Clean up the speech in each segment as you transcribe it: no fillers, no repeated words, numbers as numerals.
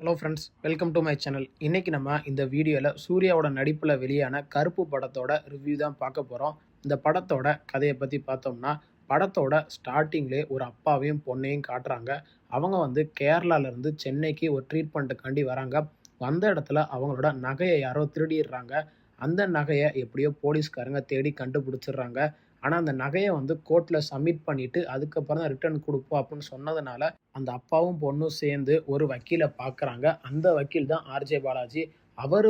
Hello friends, welcome to my channel. இன்றைக்கி நம்ம இந்த வீடியோவில் சூர்யாவோட நடிப்பில் வெளியான கருப்பு படத்தோட ரிவ்யூ தான் பார்க்க போகிறோம். இந்த படத்தோட கதையை பற்றி பார்த்தோம்னா, படத்தோட ஸ்டார்டிங்லேயே ஒரு அப்பாவையும் பொண்ணையும் காட்டுறாங்க. அவங்க கேரளாவிலேருந்து சென்னைக்கு ஒரு ட்ரீட்மெண்ட்டுக்காண்டி வராங்க. வந்த இடத்துல அவங்களோட நகையை யாரோ திருடிடுறாங்க. அந்த நகையை எப்படியோ போலீஸ்காரங்க தேடி கண்டுபிடிச்சிடுறாங்க. ஆனால் அந்த நகையை கோர்ட்டில் சப்மிட் பண்ணிவிட்டு அதுக்கப்புறம் தான் ரிட்டர்ன் கொடுப்போம் அப்படின்னு சொன்னதுனால அந்த அப்பாவும் பொண்ணும் சேர்ந்து ஒரு வக்கீலை பார்க்குறாங்க. அந்த வக்கீல் தான் ஆர்ஜே பாலாஜி. அவர்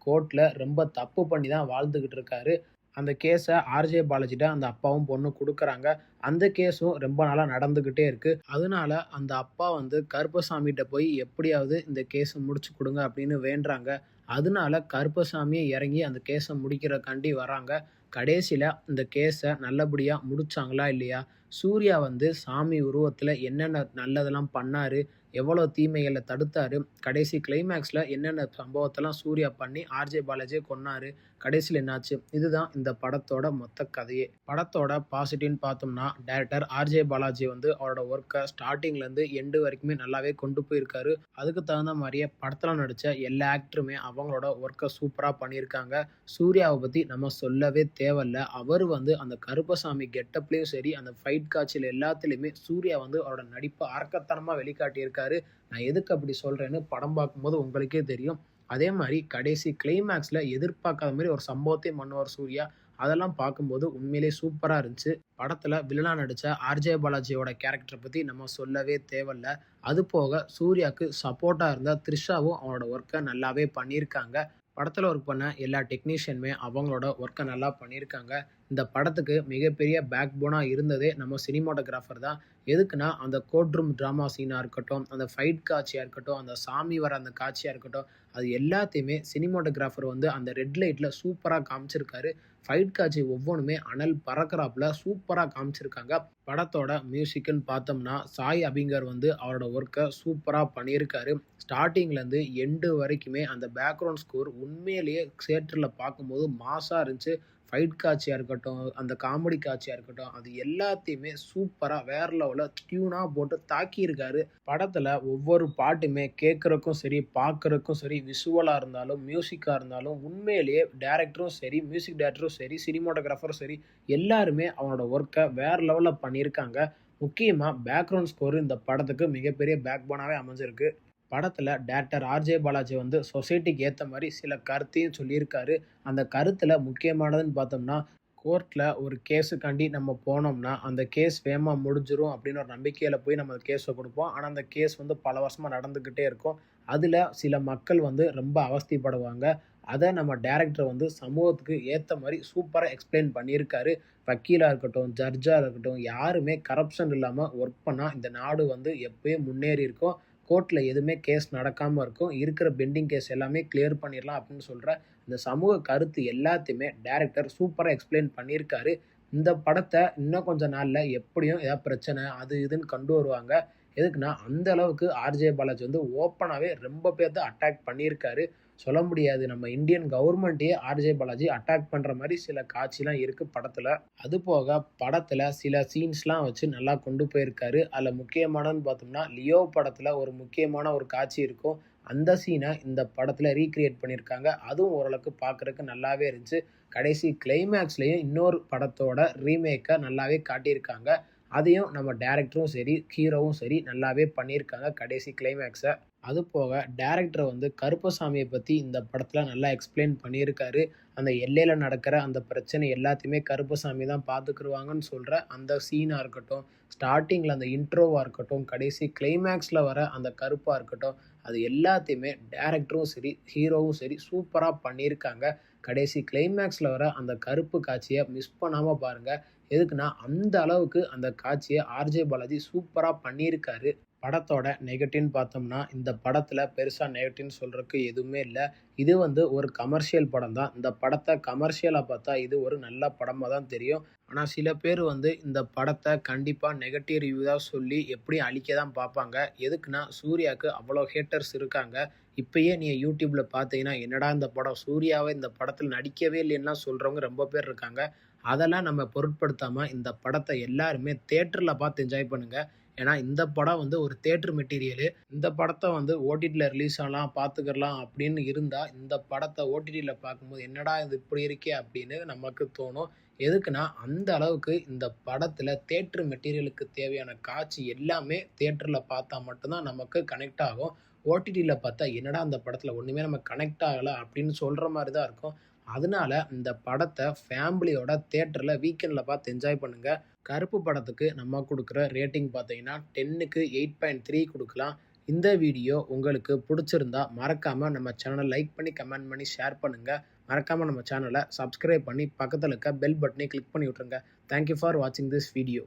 கோர்ட்டில் ரொம்ப தப்பு பண்ணி தான் வாழ்ந்துக்கிட்டு இருக்காரு. அந்த கேஸை ஆர்ஜே பாலாஜிட்ட அந்த அப்பாவும் பொண்ணும் கொடுக்குறாங்க. அந்த கேஸும் ரொம்ப நாளாக நடந்துக்கிட்டே இருக்குது. அதனால அந்த அப்பா கருப்பசாமிகிட்ட போய் எப்படியாவது இந்த கேஸை முடிச்சு கொடுங்க அப்படின்னு வேண்டுறாங்க. அதனால கருப்பசாமியை இறங்கி அந்த கேஸை முடிக்கிறக்காண்டி வராங்க. கடைசியில் இந்த கேஸை நல்லபடியாக முடிச்சாங்களா இல்லையா, சூர்யா சாமி உருவத்தில் என்னென்ன நல்லதெல்லாம் பண்ணார், எவ்வளோ தீமைகளை தடுத்தார், கடைசி கிளைமேக்ஸில் என்னென்ன சம்பவத்தெல்லாம் சூர்யா பண்ணி ஆர்ஜே பாலாஜியை கொன்னார், கடைசியில் என்னாச்சு, இதுதான் இந்த படத்தோட மொத்த கதையே. படத்தோட பாசிட்டிவ்னு பார்த்தோம்னா, டைரக்டர் ஆர்ஜே பாலாஜி அவரோட ஒர்க்கை ஸ்டார்டிங்லேருந்து எண்டு வரைக்குமே நல்லாவே கொண்டு போயிருக்காரு. அதுக்கு தகுந்த மாதிரியே படத்தில் நடித்த எல்லா ஆக்டருமே அவங்களோட ஒர்க்கை சூப்பராக பண்ணியிருக்காங்க. சூர்யாவை பற்றி நம்ம சொல்லவே தேவையில்ல. அவர் அந்த கருப்பசாமி கெட்டப்லேயும் சரி, அந்த ஃபைட் காட்சியில் எல்லாத்துலேயுமே சூர்யா அவரோட நடிப்பை அரக்கத்தனமாக வெளிக்காட்டியிருக்காரு. நான் எதுக்கு அப்படி சொல்கிறேன்னு படம் பார்க்கும்போது உங்களுக்கே தெரியும். அதே மாதிரி கடைசி கிளைமேக்ஸில் எதிர்பார்க்காத மாதிரி ஒரு சம்பவத்தையும் பண்ணுவார் சூர்யா. அதெல்லாம் பார்க்கும்போது உண்மையிலே சூப்பராக இருந்துச்சு. படத்தில் வில்லனாக நடித்த ஆர்ஜே பாலாஜியோட கேரக்டரை பற்றி நம்ம சொல்லவே தேவையில்ல. அது போக சூர்யாவுக்கு சப்போர்ட்டாக இருந்த த்ரிஷாவும் அவனோட ஒர்க்கை நல்லாவே பண்ணியிருக்காங்க. படத்தில் ஒர்க் பண்ண எல்லா டெக்னீஷியனுமே அவங்களோட ஒர்க்கை நல்லா பண்ணியிருக்காங்க. இந்த படத்துக்கு மிகப்பெரிய பேக் போனாக இருந்ததே நம்ம சினிமாட்டோகிராஃபர் தான். எதுக்குன்னா, அந்த கோர்ட் ரூம் ட்ராமா சீனாக இருக்கட்டும், அந்த ஃபைட் காட்சியாக இருக்கட்டும், அந்த சாமி வர அந்த காட்சியாக இருக்கட்டும், அது எல்லாத்தையுமே சினிமாட்டோகிராஃபர் அந்த ரெட் லைட்டில் சூப்பராக காமிச்சிருக்காரு. ஃபைட் காட்சி ஒவ்வொன்றுமே அனல் பறக்கிறாப்புல சூப்பராக காமிச்சிருக்காங்க. படத்தோட மியூசிக்குன்னு பார்த்தோம்னா, சாய் அபிங்கர் அவரோட ஒர்க்கை சூப்பராக பண்ணியிருக்காரு. ஸ்டார்டிங்லேருந்து எண்டு வரைக்குமே அந்த பேக்ரவுண்ட் ஸ்கோர் உண்மையிலேயே தியேட்டரில் பார்க்கும்போது மாசாக இருந்துச்சு. ஃபைட் காட்சியாக இருக்கட்டும், அந்த காமெடி காட்சியாக இருக்கட்டும், அது எல்லாத்தையுமே சூப்பராக வேறு லெவலில் டியூனாக போட்டு தாக்கியிருக்காரு. படத்தில் ஒவ்வொரு பாட்டுமே கேட்குறக்கும் சரி, பார்க்குறக்கும் சரி, விஷுவலாக இருந்தாலும் மியூசிக்காக இருந்தாலும் உண்மையிலேயே டேரக்டரும் சரி, மியூசிக் டேரக்டரும் சரி, சினிமாட்டோகிராஃபரும் சரி, எல்லாருமே அவனோட ஒர்க்கை வேறு லெவலில் பண்ணியிருக்காங்க. முக்கியமாக பேக்ரவுண்ட் ஸ்கோர் இந்த படத்துக்கு மிகப்பெரிய பேக் போனாகவே அமைஞ்சிருக்கு. படத்தில் டேரக்டர் ஆர்ஜே பாலாஜி சொசைட்டிக்கு ஏற்ற மாதிரி சில கருத்தையும் சொல்லியிருக்காரு. அந்த கருத்தில் முக்கியமானதுன்னு பார்த்தோம்னா, கோர்ட்டில் ஒரு கேஸுக்காண்டி நம்ம போனோம்னா அந்த கேஸ் வேகமாக முடிஞ்சிரும் அப்படின்னு ஒரு நம்பிக்கையில் போய் நம்ம கேஸை கொடுப்போம். ஆனால் அந்த கேஸ் பல வருஷமாக நடந்துக்கிட்டே இருக்கும். அதில் சில மக்கள் ரொம்ப அவஸ்தைப்படுவாங்க. அதை நம்ம டேரக்டர் சமூகத்துக்கு ஏற்ற மாதிரி சூப்பராக எக்ஸ்பிளைன் பண்ணியிருக்காரு. வக்கீலாக இருக்கட்டும், ஜட்ஜாக இருக்கட்டும், யாருமே கரப்ஷன் இல்லாமல் ஒர்க் பண்ணால் இந்த நாடு எப்போயும் முன்னேறி இருக்கும். கோர்ட்டில் எதுவுமே கேஸ் நடக்காமல் இருக்கும். இருக்கிற பெண்டிங் கேஸ் எல்லாமே கிளியர் பண்ணிடலாம் அப்படின்னு சொல்கிற இந்த சமூக கருத்து எல்லாத்தையுமே டைரக்டர் சூப்பராக எக்ஸ்பிளைன் பண்ணியிருக்காரு. இந்த படத்தை இன்னும் கொஞ்சம் நாளில் எப்படியும் ஏதாவது பிரச்சனை அது இதுன்னு கொண்டு வருவாங்க. எதுக்குன்னா, அந்த அளவுக்கு ஆர்ஜே பாலாஜி ஓப்பனாகவே ரொம்ப பேர்த்த அட்டாக் பண்ணியிருக்காரு. சொல்ல முடியாது, நம்ம இந்தியன் கவர்மெண்ட்டையே ஆர்ஜே பாலாஜி அட்டாக் பண்ணுற மாதிரி சில காட்சிலாம் இருக்குது படத்தில். அது போக படத்தில் சில சீன்ஸ்லாம் வச்சு நல்லா கொண்டு போயிருக்காரு. அதில் முக்கியமானன்னு பார்த்தோம்னா, லியோ படத்தில் ஒரு முக்கியமான ஒரு காட்சி இருக்கும். அந்த சீனை இந்த படத்தில் ரீக்ரியேட் பண்ணியிருக்காங்க. அதுவும் ஓரளவுக்கு பார்க்குறதுக்கு நல்லாவே இருந்துச்சு. கடைசி கிளைமேக்ஸ்லேயும் இன்னொரு படத்தோட ரீமேக்கை நல்லாவே காட்டியிருக்காங்க. அதையும் நம்ம டேரக்டரும் சரி, ஹீரோவும் சரி நல்லாவே பண்ணியிருக்காங்க கடைசி கிளைமேக்ஸை. அது போக டேரக்டர் கருப்பசாமியை பற்றி இந்த படத்தில் நல்லா எக்ஸ்பிளைன் பண்ணியிருக்காரு. அந்த எல்லையில் நடக்கிற அந்த பிரச்சனை எல்லாத்தையுமே கருப்பசாமி தான் பார்த்துக்குருவாங்கன்னு சொல்கிற அந்த சீனாக இருக்கட்டும், ஸ்டார்டிங்கில் அந்த இன்ட்ரோவாக இருக்கட்டும், கடைசி கிளைமேக்ஸில் வர அந்த கருப்பாக இருக்கட்டும், அது எல்லாத்தையுமே டேரக்டரும் சரி, ஹீரோவும் சரி சூப்பராக பண்ணியிருக்காங்க. கடைசி கிளைமேக்ஸில் வர அந்த கருப்பு காட்சியை மிஸ் பண்ணாமல் பாருங்கள். எதுக்குன்னா, அந்த அளவுக்கு அந்த காட்சியை ஆர்ஜே பாலாஜி சூப்பராக பண்ணியிருக்காரு. படத்தோட நெகட்டிவ்னு பார்த்தோம்னா, இந்த படத்தில் பெருசாக நெகட்டிவ்னு சொல்கிறதுக்கு எதுவுமே இல்லை. இது ஒரு கமர்ஷியல் படம் தான். இந்த படத்தை கமர்ஷியலாக பார்த்தா இது ஒரு நல்ல படமாக தான் தெரியும். ஆனால் சில பேர் இந்த படத்தை கண்டிப்பாக நெகட்டிவ் ரிவ்யூ தான் சொல்லி எப்படியும் அழிக்க தான் பார்ப்பாங்க. எதுக்குன்னா, சூர்யாவுக்கு அவ்வளோ ஹேட்டர்ஸ் இருக்காங்க. இப்போயே நீங்கள் யூடியூப்பில் பார்த்தீங்கன்னா, என்னடா இந்த படம் சூர்யாவை இந்த படத்தில் நடிக்கவே இல்லைன்னா சொல்கிறவங்க ரொம்ப பேர் இருக்காங்க. அதெல்லாம் நம்ம பொருட்படுத்தாமல் இந்த படத்தை எல்லாருமே தியேட்டரில் பார்த்து என்ஜாய் பண்ணுங்கள். ஏன்னா இந்த படம் வந்து ஒரு தியேட்டர் மெட்டீரியலு. இந்த படத்த வந்து ஓடிடில ரிலீஸ் ஆகலாம், பார்த்துக்கலாம் அப்படின்னு இருந்தா, இந்த படத்த ஓடிடில பார்க்கும்போது, "என்னடா இது இப்படி இருக்கே!" அப்படின்னு நமக்கு தோணும். எதுக்குன்னா, அந்த அளவுக்கு இந்த படத்துல தியேட்டர் மெட்டீரியலுக்கு தேவையான காட்சி எல்லாமே தியேட்டர்ல பார்த்தா மட்டும் தான் நமக்கு கனெக்ட் ஆகும். ஓடிடில பார்த்தா, "என்னடா இந்த படத்துல ஒண்ணுமே நமக்கு கனெக்ட் ஆகல" அப்படின்னு சொல்ற மாரி தான் இருக்கும். அதனால இந்த படத்த ஃபேமிலியோட தியேட்டர்ல வீக்கெண்ட்ல பார்த்து என்ஜாய் பண்ணுங்க. கருப்பு படத்துக்கு நம்ம குடுக்குற ரேட்டிங் பார்த்தீங்கன்னா, 10க்கு 8.3 குடுக்கலாம். இந்த வீடியோ உங்களுக்கு புடிச்சிருந்தா, மறக்காம நம்ம சேனல லைக் பண்ணி, கமெண்ட் பண்ணி, ஷேர் பண்ணுங்க. மறக்காம நம்ம சேனல சப்ஸ்கிரைப் பண்ணி, பக்கத்துல இருக்க பெல் பட்டனையும் கிளிக் பண்ணி விட்டுருங்க. தேங்க் யூ ஃபார் வாட்சிங் திஸ் வீடியோ.